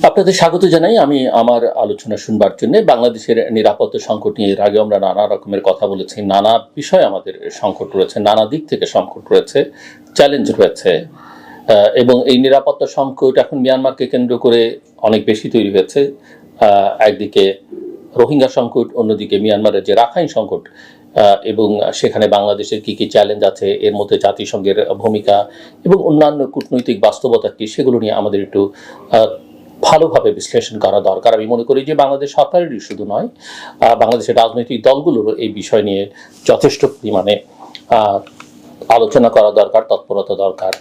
আপনাদের স্বাগত জানাই। আমি আমার আলোচনা শুনবার জন্য বাংলাদেশের নিরাপত্তা সংকট নিয়ে এর আগে আমরা নানা রকমের কথা বলেছি। নানা বিষয়ে আমাদের সংকট রয়েছে, নানা দিক থেকে সংকট রয়েছে, চ্যালেঞ্জ রয়েছে। এবং এই নিরাপত্তা সংকট এখন মিয়ানমারকে কেন্দ্র করে অনেক বেশি তৈরি হয়েছে। একদিকে রোহিঙ্গা সংকট, অন্যদিকে মিয়ানমারের যে রাখাইন সংকট, এবং সেখানে বাংলাদেশের কি কি চ্যালেঞ্জ আছে, এর মধ্যে জাতিসংঘের ভূমিকা এবং অন্যান্য কূটনৈতিক বাস্তবতা কি, সেগুলো নিয়ে আমাদের একটু ভালোভাবে বিশ্লেষণ করা দরকার। আমি মনে করি যে বাংলাদেশ সরকারেরই শুধু নয়, বাংলাদেশের রাজনৈতিক দলগুলোর এই বিষয় নিয়ে যথেষ্ট পরিমাণে আলোচনা করা দরকার, তৎপরতা দরকার।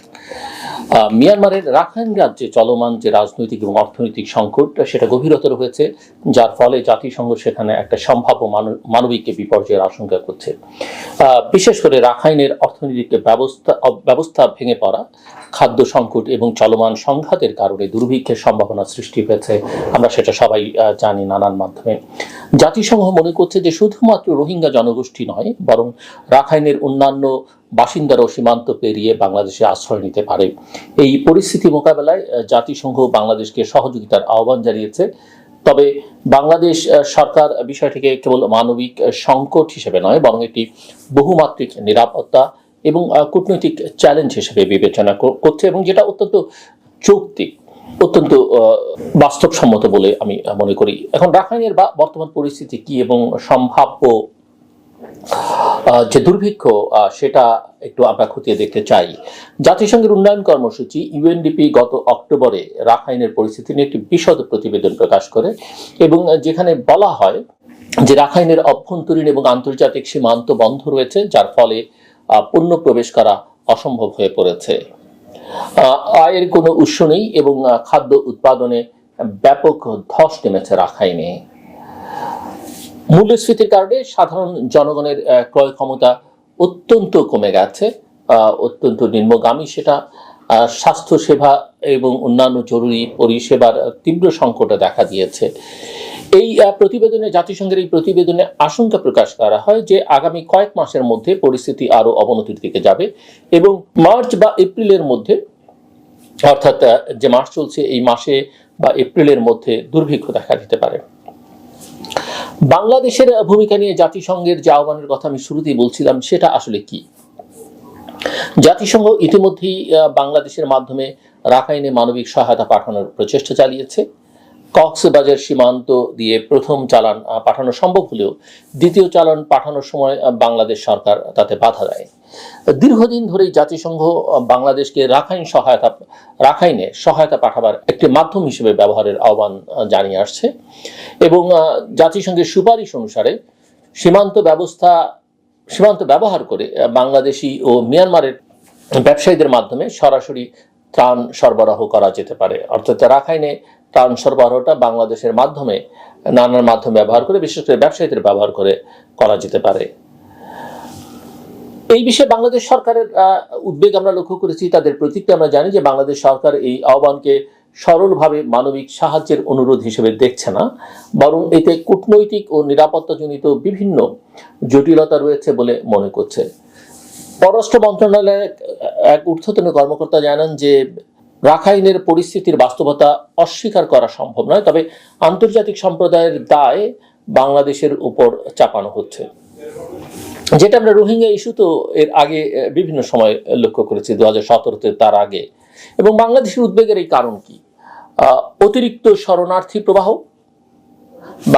মিয়ানমারের রাখাইন রাজ্যে চলমান যে রাজনৈতিক এবং অর্থনৈতিক সংকট, সেটা গভীরতর হয়েছে, যার ফলে জাতিসংঘ সেখানে একটা সম্ভাব্য মানবিক বিপর্যয়ের আশঙ্কা করছে। বিশেষ করে রাখাইনের অর্থনৈতিক ব্যবস্থা ভেঙে পড়া, খাদ্য সংকট এবং চলমান সংঘাতের কারণে দুর্ভিক্ষের সম্ভাবনা সৃষ্টি হয়েছে। আমরা সেটা সবাই জানি নানান মাধ্যমে। জাতিসংঘ মনে করছে যে শুধুমাত্র রোহিঙ্গা জনগোষ্ঠী নয়, বরং রাখাইনের অন্যান্য বাসিন্দারাও সীমান্ত পেরিয়ে বাংলাদেশে আশ্রয় নিতে পারে। এই পরিস্থিতি মোকাবেলায় জাতিসংঘ বাংলাদেশকে সহযোগিতার আহ্বান জানিয়েছে। তবে বাংলাদেশ সরকার বিষয়টিকে কেবল মানবিক সংকট হিসেবে নয়, বরং একটি বহুমাত্রিক নিরাপত্তা এবং কূটনৈতিক চ্যালেঞ্জ হিসেবে বিবেচনা করছে, এবং যেটা অত্যন্ত যৌক্তিক, অত্যন্ত বাস্তবসম্মত বলে আমি মনে করি। এখন রাখাইনের বর্তমান পরিস্থিতি কি এবং সম্ভাব্য যে দুর্ভিক্ষ, সেটা একটু আমরা খতিয়ে দেখতে চাই। জাতিসংঘের উন্নয়ন কর্মসূচি ইউএনডিপি গত অক্টোবরে রাখাইনের পরিস্থিতি নিয়ে একটি বিশদ প্রতিবেদন প্রকাশ করে, এবং যেখানে বলা হয় যে রাখাইনের অভ্যন্তরীণ এবং আন্তর্জাতিক সীমান্ত বন্ধ রয়েছে, যার ফলে পণ্য প্রবেশ করা অসম্ভব হয়ে পড়েছে। আয়ের কোনো উৎস নেই এবং খাদ্য উৎপাদনে ব্যাপক ধস নেমেছে রাখাইনে। মূল্যস্ফীতির কারণে সাধারণ জনগণের ক্রয় ক্ষমতা অত্যন্ত কমে গেছে, অত্যন্ত নিম্নগামী সেটা। স্বাস্থ্যসেবা এবং অন্যান্য জরুরি পরিষেবার তীব্র সংকটে দেখা দিয়েছে। এই প্রতিবেদনে, জাতিসংঘের এই প্রতিবেদনে আশঙ্কা প্রকাশ করা হয় যে আগামী কয়েক মাসের মধ্যে পরিস্থিতি আরো অবনতির দিকে যাবে, এবং মার্চ বা এপ্রিলের মধ্যে, অর্থাৎ যে মাস চলছে এই মাসে বা এপ্রিলের মধ্যে দুর্ভিক্ষ দেখা দিতে পারে। বাংলাদেশের ভূমিকা নিয়ে জাতিসংঘের যে আহ্বানের কথা আমি শুরুতেই বলছিলাম, সেটা আসলে কি? জাতিসংঘ ইতিমধ্যেই বাংলাদেশের মাধ্যমে রাখাইনে মানবিক সহায়তা পাঠানোর প্রচেষ্টা চালিয়েছে। কক্সবাজার সীমান্ত দিয়ে প্রথম চালান পাঠানো সম্ভব হলেও দ্বিতীয় চালান পাঠানোর সময় বাংলাদেশ সরকার তাতে বাধা দেয়। দীর্ঘদিন ধরেই জাতিসংঘ বাংলাদেশকে রাখাইনে সহায়তা পাঠাবার একটি মাধ্যম হিসেবে ব্যবহারের আহ্বান জানিয়ে আসছে, এবং জাতিসংঘের সুপারিশ অনুসারে সীমান্ত ব্যবহার করে বাংলাদেশি ও মিয়ানমারের ব্যবসায়ীদের মাধ্যমে সরাসরি ত্রাণ সরবরাহ করা যেতে পারে। অর্থাৎ রাখাইনে ত্রাণ সরবরাহটা বাংলাদেশের মাধ্যমে, নানান মাধ্যম ব্যবহার করে, বিশেষ করে ব্যবসায়ীদের ব্যবহার করে করা যেতে পারে। এই বিষয়ে বাংলাদেশ সরকারের উদ্বেগ আমরা লক্ষ্য করেছি। তাদের প্রতিক্রিয়া আমরা জানি যে বাংলাদেশ সরকার এই আহ্বানকে সরলভাবে মানবিক সাহায্যের অনুরোধ হিসেবে দেখছে না, বরং এতে কূটনৈতিক ও নিরাপত্তাজনিত বিভিন্ন জটিলতা রয়েছে বলে মনে করছে। পররাষ্ট্র মন্ত্রণালয়ের এক ঊর্ধ্বতন কর্মকর্তা জানান যে রাখাইনের পরিস্থিতির বাস্তবতা অস্বীকার করা সম্ভব নয়, তবে আন্তর্জাতিক সম্প্রদায়ের দায় বাংলাদেশের উপর চাপানো হচ্ছে। যেটা আমরা রোহিঙ্গা ইস্যু তো এর আগে বিভিন্ন সময় লক্ষ্য করেছি, 2017-তে, তার আগে। এবং বাংলাদেশের উদ্বেগের এই কারণ কি? অতিরিক্ত শরণার্থী প্রবাহ।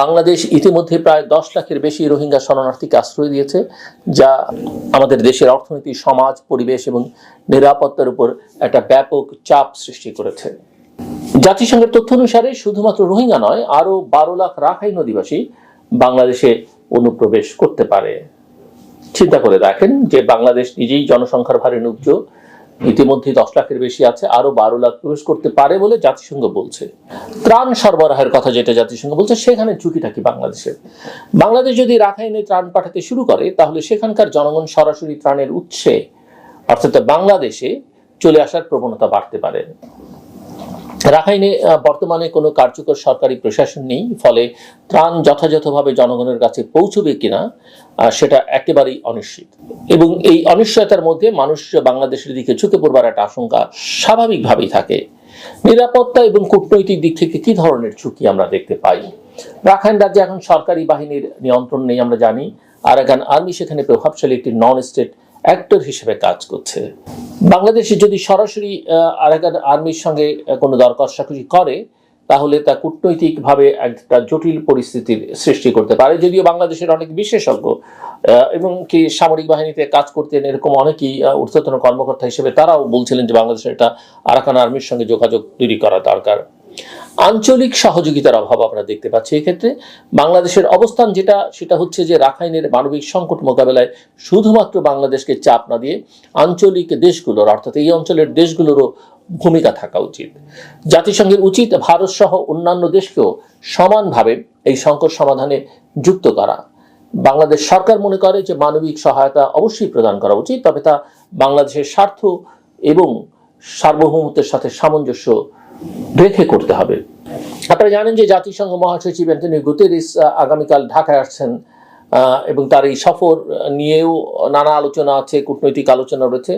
বাংলাদেশ ইতিমধ্যে প্রায় 10 লাখের বেশি রোহিঙ্গা শরণার্থীকে আশ্রয় দিয়েছে, যা আমাদের দেশের অর্থনীতি, সমাজ, পরিবেশ এবং নিরাপত্তার উপর একটা ব্যাপক চাপ সৃষ্টি করেছে। জাতিসংঘের তথ্য অনুসারে শুধুমাত্র রোহিঙ্গা নয়, আরো 12 লাখ রাখাইন অধিবাসী বাংলাদেশে অনুপ্রবেশ করতে পারে। চিন্তা করে দেখেন যে বাংলাদেশ নিজেই জনসংখ্যার ভারে নুব্জ, ইতিমধ্যে 10 লাখের বেশি আছে, আরো 12 লাখ প্রবেশ করতে পারে বলে জাতিসংঘ বলছে। ত্রাণ সরবরাহের কথা যেটা জাতিসংঘ বলছে, সেখানে ঝুঁকিটা কি বাংলাদেশের? বাংলাদেশ যদি রাখাইনে ত্রাণ পাঠাতে শুরু করে, তাহলে সেখানকার জনগণ সরাসরি ত্রাণের উৎসে, অর্থাৎ বাংলাদেশে চলে আসার প্রবণতা বাড়তে পারে। রাখাইনে বর্তমানে কোনো কার্যকর সরকারি প্রশাসন নেই, ফলে ত্রাণ যথাযথভাবে জনগণের কাছে পৌঁছবে কিনা সেটা একেবারেই অনিশ্চিত। এবং এই অনিশ্চয়তার মধ্যে মানুষ বাংলাদেশের দিকে ঝুঁকে পড়বার একটা আশঙ্কা স্বাভাবিকভাবেই থাকে। নিরাপত্তা এবং কূটনৈতিক দিক থেকে কি ধরনের ঝুঁকি আমরা দেখতে পাই? রাখাইন রাজ্যে এখন সরকারি বাহিনীর নিয়ন্ত্রণ নেই আমরা জানি। আরাকান আর্মি সেখানে প্রভাবশালী একটি নন স্টেট অ্যাক্টর হিসেবে কাজ করছে। বাংলাদেশে যদি সরাসরি আরাকান আর্মির সঙ্গে কোনো দর কষাকষি করে তাহলে তা কূটনৈতিকভাবে একটা জটিল পরিস্থিতির সৃষ্টি করতে পারে। যদিও বাংলাদেশের অনেক বিশেষজ্ঞ এবং কি সামরিক বাহিনীতে কাজ করতেন এরকম অনেকেই ঊর্ধ্বতন কর্মকর্তা হিসেবে তারাও বলছিলেন যে বাংলাদেশের একটা আরাকান আর্মির সঙ্গে যোগাযোগ তৈরি করা দরকার। আঞ্চলিক সহযোগিতার অভাব আমরা দেখতে পাচ্ছি এক্ষেত্রে। বাংলাদেশের অবস্থান সেটা হচ্ছে যে রাখাইনের মানবিক সংকট মোকাবেলায় শুধুমাত্র বাংলাদেশকে চাপ না দিয়ে আঞ্চলিক দেশগুলোর অর্থাৎ এই অঞ্চলের দেশগুলোরও ভূমিকা থাকা উচিত। জাতিসংঘের উচিত ভারত সহ অন্যান্য দেশকেও সমানভাবে এই সংকট সমাধানে যুক্ত করা। বাংলাদেশ সরকার মনে করে যে মানবিক সহায়তা অবশ্যই প্রদান করা উচিত, তবে তা বাংলাদেশের স্বার্থ এবং সার্বভৌমত্বের সাথে সামঞ্জস্য রেখে করতে হবে। আপনারা জানেন যে জাতিসংঘ মহাসচিব অ্যান্টনিও গুতেরেস আগামীকাল ঢাকায় আসছেন এবং তার এই সফর নিয়েও নানা আলোচনা আছে, কূটনৈতিক আলোচনা রয়েছে।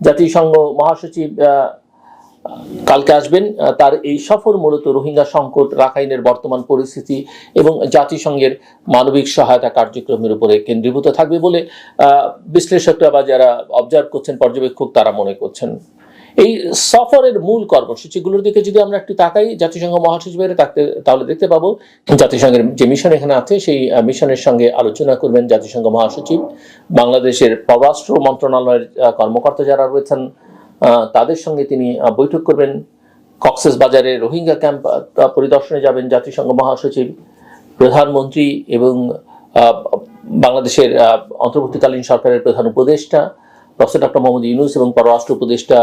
জাতিসংঘ মহাসচিব কালকে আসবেন। তার এই সফর মূলত রোহিঙ্গা সংকট, রাখাইনের বর্তমান পরিস্থিতি এবং জাতিসংঘের মানবিক সহায়তা কার্যক্রমের উপরে কেন্দ্রীভূত থাকবে বলে বিশ্লেষকরা বা যারা অবজার্ভ করছেন, পর্যবেক্ষক, তারা মনে করছেন। এই সফরের মূল কর্মসূচিগুলোর দিকে যদি আমরা একটু তাকাই জাতিসংঘ মহাসচিবের, তাহলে দেখতে পাবো জাতিসংঘের যে মিশন এখানে আছে সেই মিশনের সঙ্গে আলোচনা করবেন জাতিসংঘ মহাসচিব। বাংলাদেশের পররাষ্ট্র মন্ত্রণালয়ের কর্মকর্তা যারা রয়েছেন তাদের সঙ্গে তিনি বৈঠক করবেন। কক্সেস বাজারে রোহিঙ্গা ক্যাম্প পরিদর্শনে যাবেন জাতিসংঘ মহাসচিব। প্রধানমন্ত্রী এবং বাংলাদেশের অন্তর্বর্তীকালীন সরকারের প্রধান উপদেষ্টা প্রফেসর ডক্টর মোহাম্মদ ইউনূস এবং পররাষ্ট্র উপদেষ্টা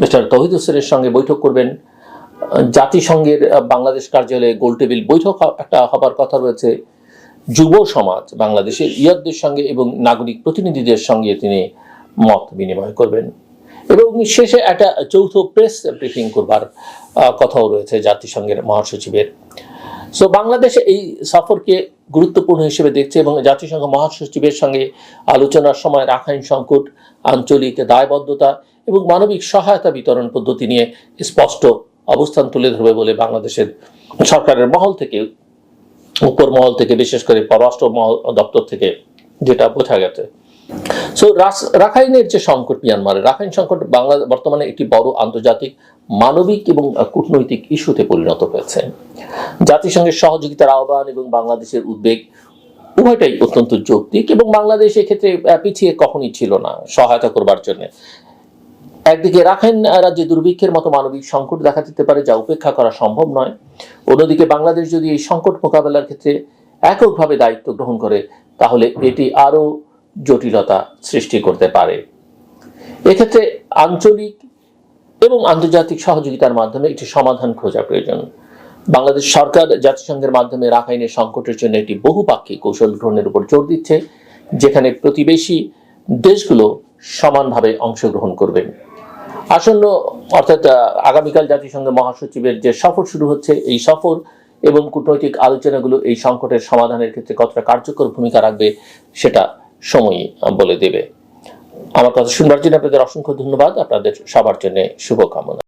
মিস্টার তৌহিদ হোসেনের সঙ্গে বৈঠক করবেন। জাতিসংঘের বাংলাদেশ কার্যালয়ে গোলটেবিল বৈঠক একটা হবার কথা রয়েছে। যুব সমাজ বাংলাদেশের ইয়াদদের সঙ্গে এবং নাগরিক প্রতিনিধিদের সঙ্গে তিনি মত বিনিময় করবেন এবং শেষে একটা যৌথ প্রেস ব্রিফিং করবার কথাও রয়েছে জাতিসংঘের মহাসচিবের। সো বাংলাদেশ এই সফরকে গুরুত্বপূর্ণ হিসেবে দেখছে এবং জাতিসংঘ মহাসচিবের সঙ্গে আলোচনার সময় রাখাইন সংকট, আঞ্চলিক দায়বদ্ধতা এবং মানবিক সহায়তা বিতরণ পদ্ধতি নিয়ে স্পষ্ট অবস্থান তুলে ধরবে বলে বাংলাদেশের সরকারের মহল থেকে, উপর মহল থেকে, বিশেষ করে পররাষ্ট্র দপ্তর থেকে যেটা বোঝা গেছে। সো রাখাইনের যে সংকট, মিয়ানমারের রাখাইন সংকট বর্তমানে একটি বড় আন্তর্জাতিক মানবিক এবং কূটনৈতিক ইস্যুতে পরিণত হয়েছে। জাতিসংঘের সহযোগিতার আহ্বান এবং বাংলাদেশের উদ্বেগ উভয়টাই অত্যন্ত যৌক্তিক এবং বাংলাদেশ এক্ষেত্রে পিছিয়ে কখনই ছিল না সহায়তা করবার জন্য। একদিকে রাখাইন রাজ্যে দুর্ভিক্ষের মতো মানবিক সংকট দেখা দিতে পারে যা উপেক্ষা করা সম্ভব নয়। অন্যদিকে বাংলাদেশ যদি এই সংকট মোকাবেলার ক্ষেত্রে এককভাবে দায়িত্ব গ্রহণ করে তাহলে এটি আরো জটিলতা সৃষ্টি করতে পারে। এক্ষেত্রে আঞ্চলিক এবং আন্তর্জাতিক সহযোগিতার মাধ্যমে একটি সমাধান খোঁজা প্রয়োজন। বাংলাদেশ সরকার জাতিসংঘের মাধ্যমে রাখাইনের সংকটের জন্য একটি বহুপাক্ষিক কৌশল গ্রহণের উপর জোর দিচ্ছে, যেখানে প্রতিবেশী দেশগুলো সমানভাবে অংশগ্রহণ করবেন। আসন্ন অর্থাৎ আগামীকাল জাতিসংঘ মহাসচিবের যে সফর শুরু হচ্ছে, এই সফর এবং কূটনৈতিক আলোচনাগুলো এই সংকটের সমাধানের ক্ষেত্রে কতটা কার্যকর ভূমিকা রাখবে সেটা সময়ই বলে দেবে। আমার কথা শুনবার জন্য আপনাদের অসংখ্য ধন্যবাদ। আপনাদের সবার জন্য শুভকামনা।